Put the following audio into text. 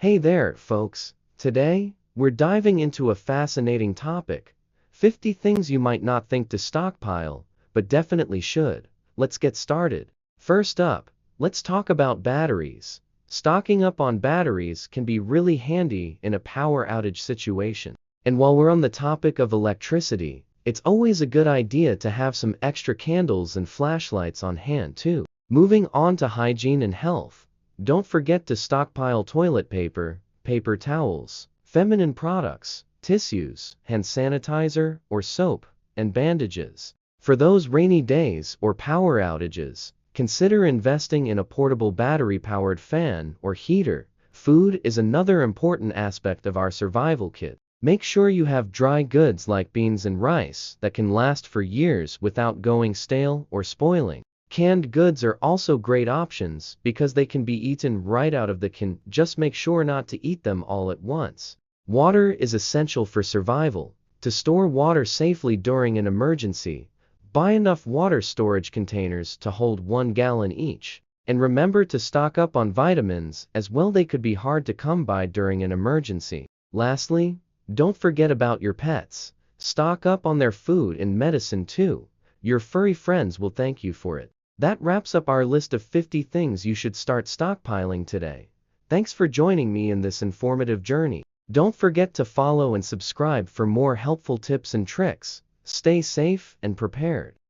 Hey there, folks. Today, we're diving into a fascinating topic: 50 things you might not think to stockpile, but definitely should. Let's get started. First up, let's talk about batteries. Stocking up on batteries can be really handy in a power outage situation. And while we're on the topic of electricity, it's always a good idea to have some extra candles and flashlights on hand too. Moving on to hygiene and health. Don't forget to stockpile toilet paper, paper towels, feminine products, tissues, hand sanitizer or soap, and bandages. For those rainy days or power outages, consider investing in a portable battery-powered fan or heater. Food is another important aspect of our survival kit. Make sure you have dry goods like beans and rice that can last for years without going stale or spoiling. Canned goods are also great options because they can be eaten right out of the can. Just make sure not to eat them all at once. Water is essential for survival. To store water safely during an emergency, buy enough water storage containers to hold 1 gallon each. And remember to stock up on vitamins as well. They could be hard to come by during an emergency. Lastly, don't forget about your pets. Stock up on their food and medicine too. Your furry friends will thank you for it. That wraps up our list of 50 things you should start stockpiling today. Thanks for joining me in this informative journey. Don't forget to follow and subscribe for more helpful tips and tricks. Stay safe and prepared.